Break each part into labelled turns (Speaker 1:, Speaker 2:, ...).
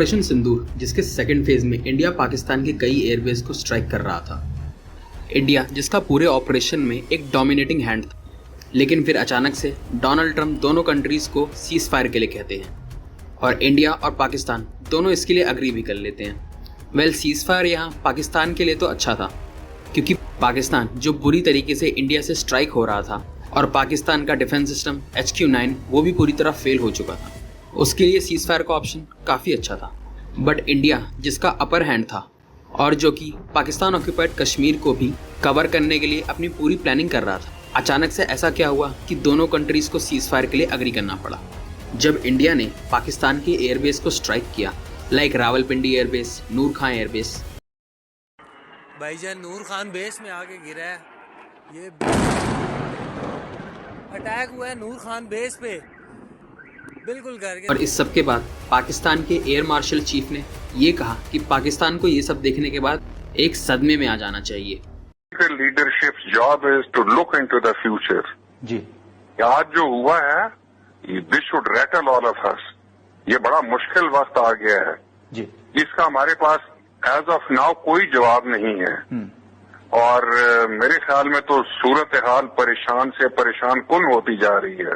Speaker 1: Operation सिंदूर, जिसके second phase में India Pakistan के कई एयरबेस को स्ट्राइक कर रहा था। इंडिया जिसका पूरे ऑपरेशन में एक डोमिनेटिंग हैंड था, लेकिन फिर अचानक से डोनाल्ड ट्रंप दोनों कंट्रीज़ को सीज फायर के लिए कहते हैं और इंडिया और पाकिस्तान दोनों इसके लिए अग्री भी कर लेते हैं। सीज फायर यहाँ पाकिस्तान के लिए तो अच्छा था, क्योंकि पाकिस्तान जो बुरी तरीके से इंडिया से स्ट्राइक हो रहा था और पाकिस्तान का डिफेंस सिस्टम HQ9 वो भी पूरी तरह फेल हो चुका था, उसके लिए सीज फायर का ऑप्शन काफ़ी अच्छा था। बट इंडिया जिसका अपर हैंड था और जो कि पाकिस्तान ऑक्यूपाइड कश्मीर को भी कवर करने के लिए अपनी पूरी प्लानिंग कर रहा था, अचानक से ऐसा क्या हुआ कि दोनों कंट्रीज़ को सीज फायर के लिए अग्री करना पड़ा। जब इंडिया ने पाकिस्तान के एयरबेस को स्ट्राइक किया, लाइक रावलपिंडी एयरबेस, नूर खान एयरबेस।
Speaker 2: भाईजान नूर खान बेस में आके गिरा है, ये अटैक हुआ है नूर खान बेस पे, बिल्कुल करके।
Speaker 1: और इस सब के बाद पाकिस्तान के एयर मार्शल चीफ ने ये कहा कि पाकिस्तान को ये सब देखने के बाद एक सदमे में आ जाना चाहिए।
Speaker 3: Leadership job is to look into the future.
Speaker 4: जी,
Speaker 3: आज जो हुआ है, this should rattle all of us. ये बड़ा मुश्किल वक्त आ गया है
Speaker 4: जी,
Speaker 3: जिसका हमारे पास एज ऑफ नाउ कोई जवाब नहीं है। और मेरे ख्याल में तो सूरत हाल परेशान से परेशान कुन होती जा रही है,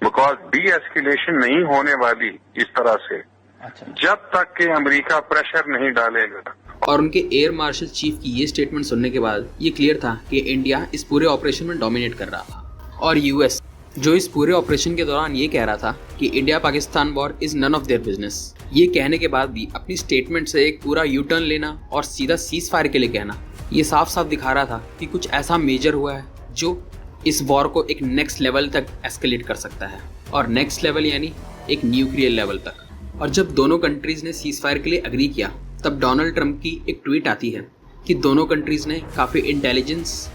Speaker 3: बिकॉज डी एस्केलेशन नहीं होने वाली इस तरह से।
Speaker 4: अच्छा,
Speaker 3: जब तक कि अमेरिका प्रेशर नहीं डालेगा।
Speaker 1: और उनके एयर मार्शल चीफ की ये स्टेटमेंट सुनने के बाद ये क्लियर था कि इंडिया इस पूरे ऑपरेशन में डोमिनेट कर रहा था, और यूएस जो इस पूरे ऑपरेशन के दौरान ये कह रहा था कि India Pakistan war is none of their business, ये कहने के बाद भी अपनी स्टेटमेंट से एक पूरा यू टर्न लेना और सीधा सीज फायर के लिए कहना, ये साफ साफ दिखा रहा था कि कुछ ऐसा मेजर हुआ है जो इस वॉर को एक नेक्स्ट लेवल तक एस्केलेट कर सकता है, और नेक्स्ट लेवल यानी एक न्यूक्लियर लेवल तक। और जब दोनों कंट्रीज़ ने सीज फायर के लिए अग्री किया, तब डोनाल्ड ट्रंप की एक ट्वीट आती है कि दोनों कंट्रीज़ ने काफ़ी इंटेलिजेंस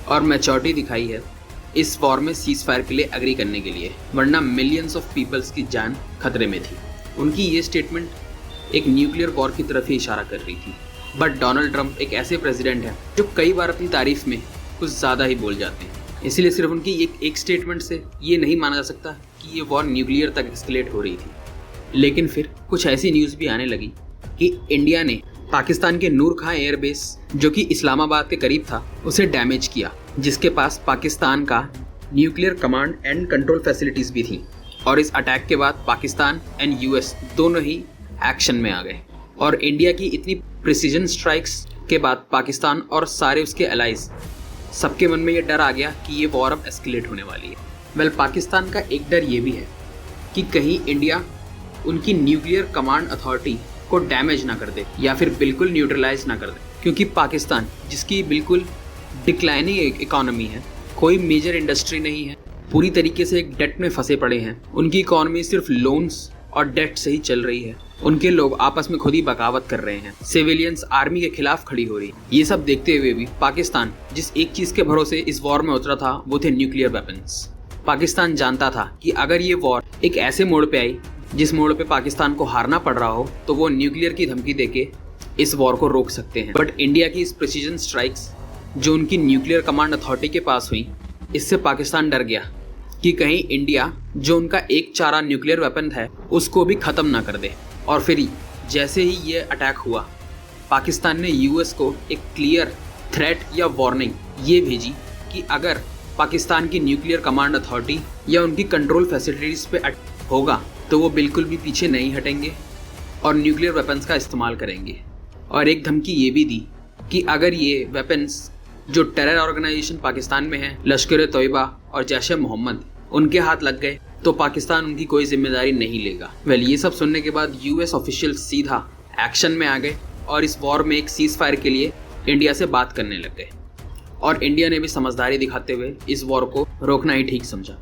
Speaker 1: और मैच्योरिटी दिखाई है इस वॉर में सीज फायर के लिए अग्री करने के लिए, वरना मिलियंस ऑफ पीपल्स की जान खतरे में थी। उनकी ये स्टेटमेंट एक न्यूक्लियर वॉर की तरफ ही इशारा कर रही थी। बट डोनाल्ड ट्रंप एक ऐसे प्रेसिडेंट हैं जो कई बार अपनी तारीफ में कुछ ज़्यादा ही बोल जाते हैं, इसलिए सिर्फ उनकी एक स्टेटमेंट से ये नहीं माना जा सकता कि ये वॉर न्यूक्लियर तक एस्केलेट हो रही थी। लेकिन फिर कुछ ऐसी न्यूज़ भी आने लगी कि इंडिया ने पाकिस्तान के नूर खान एयरबेस, जो कि इस्लामाबाद के करीब था, उसे डैमेज किया, जिसके पास पाकिस्तान का nuclear command and control facilities भी थी। और इस अटैक के बाद पाकिस्तान एंड यूएस दोनों ही एक्शन में आ गए, और इंडिया की इतनी प्रिसीजन स्ट्राइक्स के बाद पाकिस्तान और सारे उसके एलाइज सबके मन में ये डर आ गया कि ये वॉर अब एस्केलेट होने वाली है। पाकिस्तान का एक डर ये भी है कि कहीं इंडिया उनकी न्यूक्लियर कमांड अथॉरिटी को डैमेज ना कर दे या फिर बिल्कुल न्यूट्रलाइज ना कर दे, क्योंकि पाकिस्तान जिसकी बिल्कुल डिक्लाइनिंग इकोनॉमी है, कोई मेजर इंडस्ट्री नहीं है, पूरी तरीके से एक डेट में फंसे पड़े हैं, उनकी इकोनॉमी सिर्फ लोन्स और डेट से ही चल रही है, उनके लोग आपस में खुद ही बगावत कर रहे हैं, सिविलियंस आर्मी के खिलाफ खड़ी हो रही है। ये सब देखते हुए भी पाकिस्तान जिस एक चीज़ के भरोसे इस वॉर में उतरा था वो थे न्यूक्लियर वेपन्स। पाकिस्तान जानता था कि अगर ये वॉर एक ऐसे मोड़ पे आई जिस मोड़ पे पाकिस्तान को हारना पड़ रहा हो, तो वो न्यूक्लियर की धमकी देके इस वॉर को रोक सकते हैं। बट इंडिया की इस प्रिसीजन स्ट्राइक्स जो उनकी न्यूक्लियर कमांड अथॉरिटी के पास हुई, इससे पाकिस्तान डर गया कि कहीं इंडिया जो उनका एक चारा न्यूक्लियर वेपन है उसको भी ख़त्म ना कर दे। और फिर जैसे ही ये अटैक हुआ, पाकिस्तान ने यूएस को एक क्लियर थ्रेट या वार्निंग ये भेजी कि अगर पाकिस्तान की न्यूक्लियर कमांड अथॉरिटी या उनकी कंट्रोल फैसिलिटीज़ पे होगा तो वो बिल्कुल भी पीछे नहीं हटेंगे और न्यूक्लियर वेपन्स का इस्तेमाल करेंगे। और एक धमकी ये भी दी कि अगर ये वेपन्स जो टेरर ऑर्गेनाइजेशन पाकिस्तान में है, लश्कर तोयबा और जैश-ए मोहम्मद, उनके हाथ लग गए तो पाकिस्तान उनकी कोई जिम्मेदारी नहीं लेगा। ये सब सुनने के बाद यूएस ऑफिशियल सीधा एक्शन में आ गए और इस वॉर में एक सीज फायर के लिए इंडिया से बात करने लग गए, और इंडिया ने भी समझदारी दिखाते हुए इस वॉर को रोकना ही ठीक समझा।